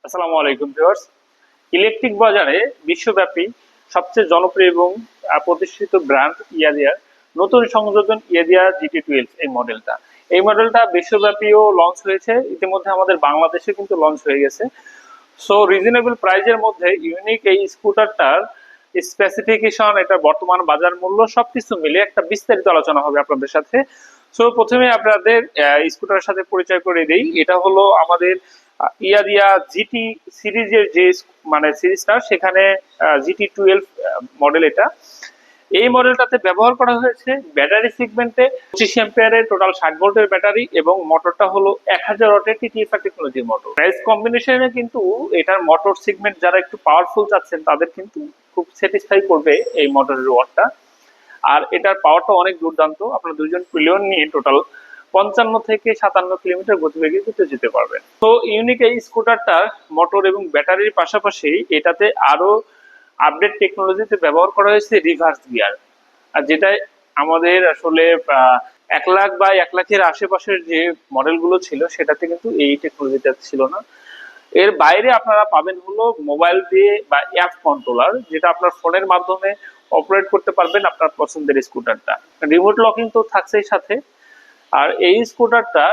আসসালামু আলাইকুম viewers. Electric বাজারে বিশ্বব্যাপী সবচেয়ে জনপ্রিয় এবং প্রতিষ্ঠিত ব্র্যান্ড ইয়াদিয়ার নতুন সংযোজন ইয়াদিয়া GT12 এই মডেলটা বিশ্বব্যাপীও লঞ্চ হয়েছে। ইতিমধ্যে আমাদের বাংলাদেশে কিন্তু লঞ্চ হয়ে গেছে। সো রিজনেবল প্রাইজের মধ্যে ইউনিক এই স্কুটারটার স্পেসিফিকেশন, এটা বর্তমান বাজার মূল্য সবকিছু মিলে একটা বিস্তারিত আলোচনা হবে আপনাদের সাথে। সো প্রথমে আপনাদের স্কুটারের সাথে পরিচয় করে দেই। এটা হলো আমাদের ইয়ারিয়া জিটি সিরিজের যে সিরিজটা, সেখানে GT12 মডেল। এই মডেলটাতে ব্যবহার করা হয়েছে ব্যাটারি সেগমেন্টে 25 অ্যাম্পিয়ারের টোটাল 60 ভোল্টের ব্যাটারি এবং মোটরটা হলো 1000 ওয়াটের TTFR টেকনোলজি মোটর। প্রাইস কম্বিনেশনে কিন্তু এটার মোটর সেগমেন্ট যারা একটু পাওয়ারফুল চাচ্ছেন তাদের কিন্তু খুব স্যাটিসফাই করবে এই মোটরের ওয়াটটা। আর এটার পাওয়ারটা অনেক দুর্দান্ত। আপনারা দুজন পিলিয়ন নিয়ে টোটাল 55 থেকে 57 কিলোমিটার গতিবেগে কিন্তু যেতে পারবেন। তো ইউনিক এই স্কুটারটার মোটর এবং ব্যাটারির পাশাপাশি এটাতে আরো আপডেট টেকনোলজিতে ব্যবহার করা হয়েছে রিভার্স গিয়ার, আর যেটা আমাদের আসলে 1 লাখ বা 1 লাখের আশেপাশের যে মডেলগুলো ছিল সেটাতে কিন্তু এই টেকনোলজিটা ছিল না। এর বাইরে আপনারা পাবেন হলো মোবাইল দিয়ে বা অ্যাপ কন্ট্রোলার, যেটা আপনার ফোনের মাধ্যমে অপারেট করতে পারবেন আপনার পছন্দের স্কুটারটা। রিমোট লকিং তো থাকছেই সাথে। আর এই স্কুটারটা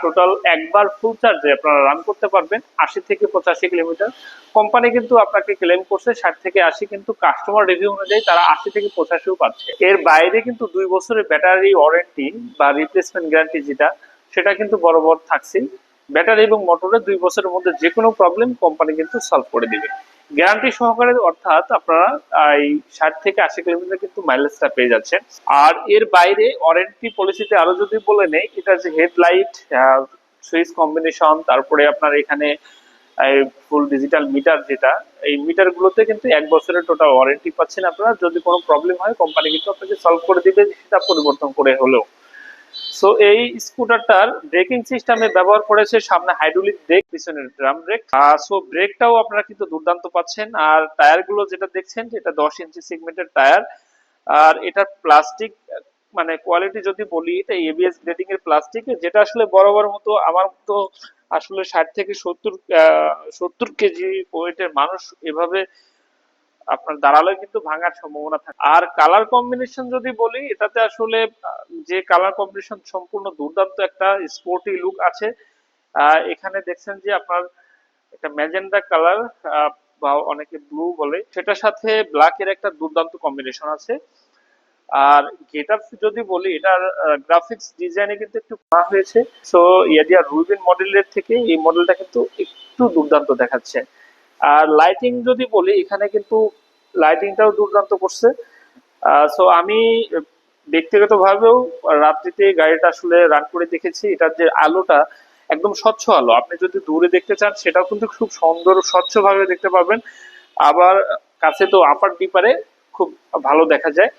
টোটাল একবার ফুল চার্জে আপনারা রান করতে পারবেন 80 থেকে 85 কিলোমিটার। কোম্পানি কিন্তু আপনাকে ক্লেম করছে 60 থেকে 80, কিন্তু কাস্টমার রিভিউ অনুযায়ী তারা 80 থেকে 85ও পাচ্ছে। এর বাইরে কিন্তু 2 বছরের ব্যাটারি ওয়ারেন্টি বা রিপ্লেসমেন্ট গ্যারান্টি যেটা, সেটা কিন্তু বরাবর থাকছে। ব্যাটারি এবং মোটরের 2 বছরের মধ্যে যে কোনো প্রবলেম কোম্পানি কিন্তু সলভ করে দিবে গ্যারান্টি সহকারে। অর্থাৎ আপনারা এই 60 থেকে 80 কিলোমিটার কিন্তু মাইলেজটা পেয়ে যাচ্ছেন। আর এর বাইরে ওয়ারেন্টি পলিসিতে আরো যদি বলে নেই, এটা যে হেডলাইট, সুইচ কম্বিনেশন, তারপরে আপনার এখানে ফুল ডিজিটাল মিটার, যেটা এই মিটার গুলোতে কিন্তু 1 বছরের টোটাল ওয়ারেন্টি পাচ্ছেন আপনারা। যদি কোনো প্রবলেম হয় কোম্পানি কিন্তু আপনাকে সলভ করে দিবে, সেটা পরিবর্তন করে হলেও। সো এই স্কুটারটার ব্রেকিং সিস্টেমে ব্যবহার করেছে সামনে হাইড্রোলিক ব্রেক, পিছনের ড্রাম ব্রেক। সো ব্রেকটাও আপনারা কিন্তু দুর্দান্ত পাচ্ছেন। আর টায়ার গুলো যেটা দেখছেন, এটা 10 ইঞ্চি সেগমেন্টের টায়ার। আর এটা প্লাস্টিক, কোয়ালিটি যদি বলি, এটা ABS গ্রেডিং এর প্লাস্টিক, যেটা আসলে বরাবর মতো আমার তো আসলে 60 থেকে 70 কেজি ওয়েটের মানুষ এভাবে আপনার দাঁড়ালে কিন্তু ভাঙার সম্ভাবনা থাকে। আর কালার কম্বিনেশন যদি বলি, এটাতে আসলে যে কালার কম্বিনেশন সম্পূর্ণ দুর্দান্ত একটা স্পোর্টি লুক আছে। এখানে দেখছেন যে আপনার একটা ম্যাজেন্ডা কালার, বা অনেকে ব্লু বলে, সেটার সাথে ব্ল্যাক এর একটা দুর্দান্ত কম্বিনেশন আছে। আর গেটআপ যদি বলি, এটার গ্রাফিক্স ডিজাইনে কিন্তু একটু করা হয়েছে। সো ইয়াদিয়া রুবিন মডেলের থেকে এই মডেলটা কিন্তু একটু দুর্দান্ত দেখাচ্ছে। আর লাইটিং যদি বলি, এখানে কিন্তু লাইটিংটাও দুর্দান্ত করছে। সো আমি ব্যক্তিগতভাবেও রাত্রিতে গাড়িটা আসলে রান করে দেখেছি। এটার যে আলোটা একদম স্বচ্ছ আলো, আপনি যদি দূরে দেখতে চান সেটাও কিন্তু খুব সুন্দর স্বচ্ছভাবে দেখতে পাবেন। আবার কাছে তো আপার ডিপারে খুব ভালো দেখা যায়।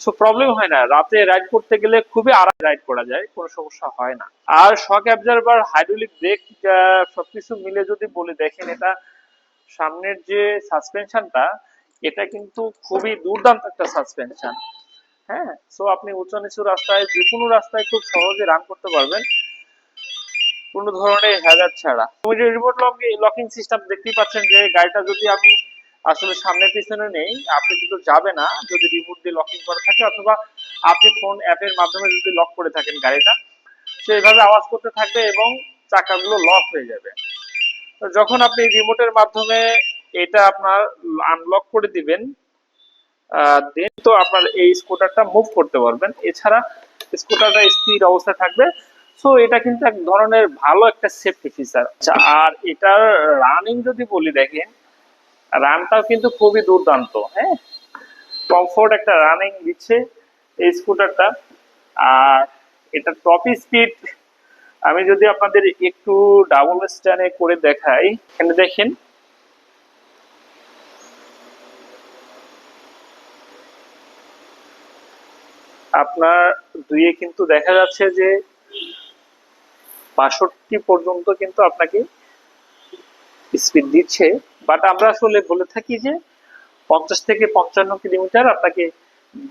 সো প্রবলেম হয় না, রাতে রাইড করতে গেলে খুবই আরাম রাইড করা যায়, কোনো সমস্যা হয় না। আর শক অ্যাবজর্বার, হাইড্রোলিক ব্রেক, সবকিছু মিলে যদি বলে দেখেন, এটা সামনের যে সাসপেনশনটা, এটা কিন্তু খুবই দুর্দান্ত একটা সাসপেনশন। হ্যাঁ, সো আপনি উঁচু নিচু রাস্তায়, যে কোনো রাস্তায় খুব সহজে রান করতে পারবেন কোনো ধরনের হ্যাজার্ড ছাড়া। ওই যে রিমোট লকিং সিস্টেম দেখতেই পাচ্ছেন, যে গাড়িটা যদি আমি আসলে সামনে পিছনে নেই, আপনি কিন্তু যাবে না যদি রিমোট দিয়ে লকিং করা থাকে, অথবা আপনি ফোন অ্যাপের মাধ্যমে যদি লক করে থাকেন গাড়িটা, সেইভাবে আওয়াজ করতে থাকবে এবং চাকাগুলো লক হয়ে যাবে। তো যখন আপনি রিমোটের মাধ্যমে এটা আপনার আনলক করে দিবেন, দেন তো আপনার এই স্কুটারটা মুভ করতে পারবেন। এছাড়া স্কুটারটা স্থির অবস্থায় থাকবে। সো এটা কিন্তু এক ধরনের ভালো একটা সেফটি ফিচার। আচ্ছা, আর এটার রানিং যদি বলি, দেখেন রানটাও কিন্তু খুবই দুর্দান্ত। হ্যাঁ, কমফোর্ট একটা রানিং দিচ্ছে এই স্কুটারটা। আর এটা টপ স্পিড আমি যদি আপনাদের একটু ডাবল স্ট্যান্ডে করে দেখাই, এখানে দেখেন আপনার দুইয়ে কিন্তু দেখা যাচ্ছে যে 62 পর্যন্ত কিন্তু আপনাকে স্পিড দিচ্ছে। বাট আমরা আসলে বলে থাকি যে 50 থেকে 55 কিলোমিটার আপনাকে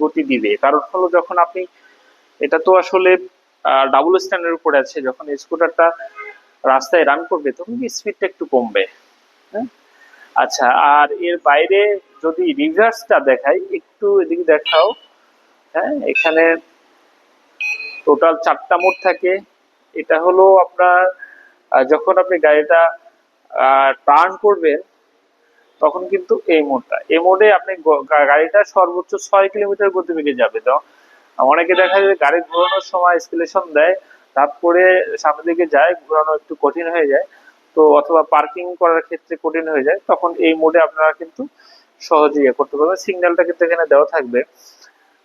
গতি দিবে। কারণ হলো যখন আপনি, এটা তো আসলে ডাবল স্ট্যান্ডের উপরে আছে, যখন স্কুটারটা রাস্তায় রান করবে তখন কি স্পিডটা একটু কমবে। হ্যাঁ, আচ্ছা, আর এর বাইরে যদি রিভার্সটা দেখাই, একটু এদিকে দেখাও। হ্যাঁ, এখানে টোটাল 4টা মোড থাকে। এটা হলো আপনার যখন আপনি গাড়িটা টার্ন করবেন তখন কিন্তু এই মোডে আপনি গাড়িটা সর্বোচ্চ 6 কিলোমিটার গতিবেগে যাবে। তো অনেকে দেখা যায় গাড়ি ঘোরানোর সময় স্কেলেশন দেয়, তারপরে সামনের দিকে যায়, ঘোরানো একটু কঠিন হয়ে যায়, তো অথবা পার্কিং করার ক্ষেত্রে কঠিন হয়ে যায়, তখন এই মোডে আপনারা কিন্তু সহজে ইয়ে করতে পারবেন। সিগন্যালটা কিন্তু এখানে দেওয়া থাকবে।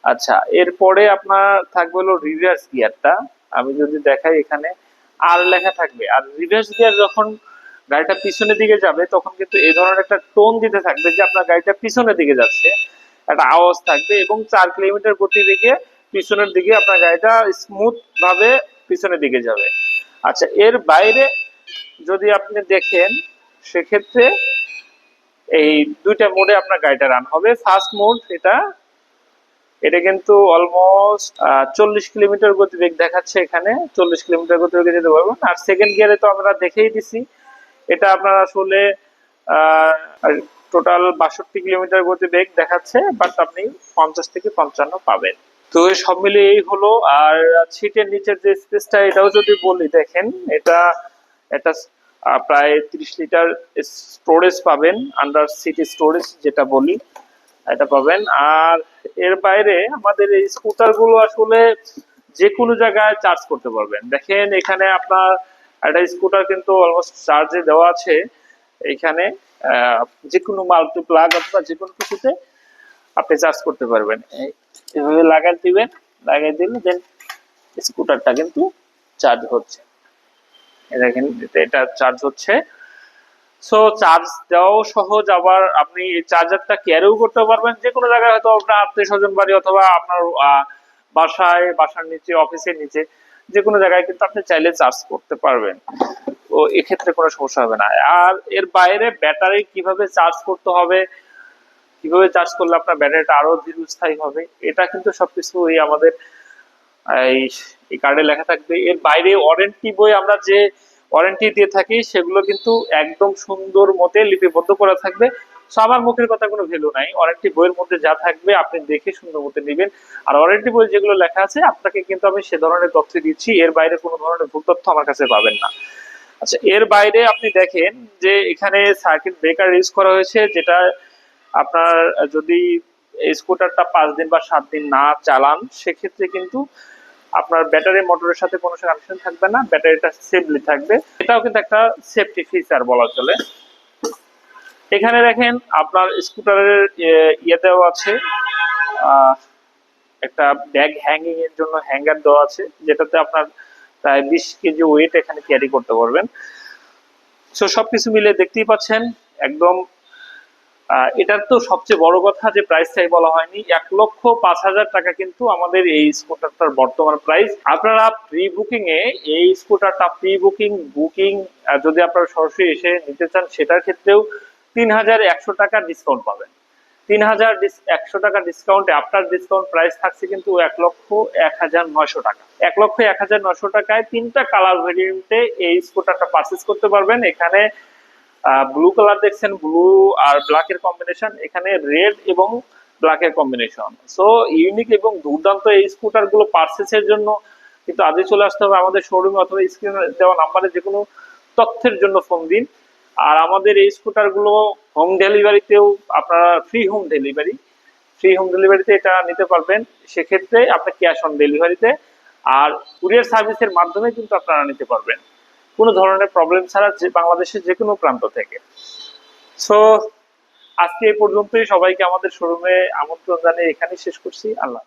আচ্ছা, এরপরে আপনার থাকবে হলো রিভার্স গিয়ারটা। আমি যদি দেখাই, এখানে আর লেখা থাকবে। আর রিভার্স গিয়ার যখন গাড়িটা পিছনের দিকে যাবে তখন কিন্তু এই ধরনের একটা টোন দিতে থাকবে যে আপনার গাড়িটা পিছনের দিকে যাচ্ছে, একটা আওয়াজ থাকবে, এবং 4 কিলোমিটার গতিবেগে পিছনের দিকে আপনার গাড়িটা স্মুথ ভাবে পিছনের দিকে যাবে। আচ্ছা, এর বাইরে যদি আপনি দেখেন সেক্ষেত্রে এই দুইটা মোডে আপনার গাড়িটা রান হবে। ফার্স্ট মোড এটা এটা কিন্তু অলমোস্ট 40 কিলোমিটার গতিবেগ দেখাচ্ছে, এখানে 40 কিলোমিটার গতিবেগে যেতে পারবেন। আর সেকেন্ড গিয়ারে তো আমরা দেখেই দিছি, এটা আপনার আসলে টোটাল 62 কিলোমিটার গতিবেগ দেখাচ্ছে, বাট আপনি 50 থেকে 55 পাবেন। তো সব মিলিয়ে এই হলো। আর সিটের নিচের যে স্পেসটা, এটাও যদি বলি, দেখেন এটা এটা প্রায় 30 লিটার স্টোরেজ পাবেন, আন্ডার সিট স্টোরেজ যেটা বলি, এটা পাবেন। আর এর বাইরে আমাদের এই স্কুটার গুলো আসলে যে কোনো জায়গায় চার্জ করতে পারবেন। দেখেন এখানে আপনার একটা স্কুটার কিন্তু অলমোস্ট চার্জে দেওয়া আছে। এখানে যে কোনো মাল্টি প্লাগ অথবা যে কোনো কিছুতে আপনি চার্জ করতে পারবেন। এভাবে লাগাই দিবেন, লাগাই দিলে দেন স্কুটারটা কিন্তু চার্জ হচ্ছে। দেখেন এটা চার্জ হচ্ছে। সো চার্জ দেওয়াও সহজ, আবার আপনি এই চার্জারটা ক্যারিও করতে পারবেন যে কোনো জায়গায়, হয়তো আপনার আত্মীয় স্বজন বাড়ি অথবা আপনার বাসায়, বাসার নিচে, অফিসের নিচে, যে কোনো জায়গায় কিন্তু আপনি চাইলে চার্জ করতে পারবেন। তো এক্ষেত্রে কোনো সমস্যা হবে না। আর এর বাইরে ব্যাটারি কিভাবে চার্জ করতে হবে, কিভাবে চার্জ করলে আপনার ব্যাটারিটা আরো দীর্ঘস্থায়ী হবে, এটা কিন্তু সবকিছু এই আমাদের এই কার্ডে লেখা থাকবে। এর বাইরে ওয়ারেন্টি বই আমরা যে ওয়ারেন্টি দিয়ে থাকি সেগুলো কিন্তু একদম সুন্দর মতে লিপিবদ্ধ করা থাকবে। সো আমার মুখের কথা কোনো ভ্যালু নাই, ওয়ারেন্টি বইয়ের মধ্যে যা থাকবে আপনি দেখে সুন্দর মতে নেবেন। আর ওয়ারেন্টি বই যেগুলো লেখা আছে আপনাকে কিন্তু আমি সে ধরনের তথ্য দিচ্ছি, এর বাইরে কোনো ধরনের ভুল তথ্য আমার কাছে পাবেন না। আচ্ছা, এর বাইরে আপনি দেখেন যে এখানে সার্কিট ব্রেকার ইউজ করা হয়েছে, যেটা আপনার যদি স্কুটারটা 5 দিন বা 7 দিন না চালান সেক্ষেত্রে কিন্তু আপনার ব্যাটারি মোটরের সাথে কোনো কানেকশন থাকবে না, ব্যাটারিটা সেফলি থাকবে। এটাও কিন্তু একটা সেফটি ফিচার বলা চলে। এখানে দেখেন আপনার স্কুটারের ইয়ে দেওয়া আছে, একটা ব্যাগ হ্যাঙ্গিং এর জন্য হ্যাঙ্গার দেওয়া আছে, যেটাতে আপনার প্রায় 20 কেজি ওয়েট এখানে ক্যারি করতে পারবেন। সো সবকিছু মিলে দেখতেই পাচ্ছেন একদম। এটার তো সবচেয়ে বড় কথা যে প্রাইসটাই বলা হয়নি, 1,05,000 টাকা কিন্তু আমাদের এই স্কুটারটার বর্তমান প্রাইস। আপনারা প্রি বুকিং এ এই স্কুটারটা বুকিং যদি আপনারা সরাসরি এসে নিতে চান সেটার ক্ষেত্রেও 3,100 টাকা ডিসকাউন্ট পাবেন। 3,100 টাকা ডিসকাউন্টে আপনার ডিসকাউন্ট প্রাইস থাকছে কিন্তু 1,01,900 টাকা। 1,01,900 টাকায় 3টা কালার ভেরিয়েন্টে এই স্কুটারটা পারচেজ করতে পারবেন। এখানে ব্লু কালার দেখছেন, ব্লু আর ব্ল্যাক এর কম্বিনেশন, এখানে রেড এবং ব্ল্যাক এর কম্বিনেশন। সো ইউনিক এবং দুর্দান্ত এই স্কুটার গুলো পারচেজের জন্য কিন্তু আজই চলে আসতে হবে আমাদের শোরুমে অথবা স্ক্রিনে দেওয়া নাম্বারে যে কোনো তথ্যের জন্য ফোন দিন। আর আমাদের এই স্কুটার গুলো হোম ডেলিভারিতেও আপনারা ফ্রি হোম ডেলিভারিতে এটা নিতে পারবেন। সেক্ষেত্রে আপনি ক্যাশ অন ডেলিভারিতে আর কুরিয়ার সার্ভিসের মাধ্যমে কিন্তু আপনারা নিতে পারবেন কোনো ধরনের প্রবলেম ছাড়া, যে বাংলাদেশের যে কোনো প্রান্ত থেকে। সো আজকে এই পর্যন্তই, সবাইকে আমাদের শোরুমে আমন্ত্রণ জানিয়ে এখানেই শেষ করছি। আল্লাহ।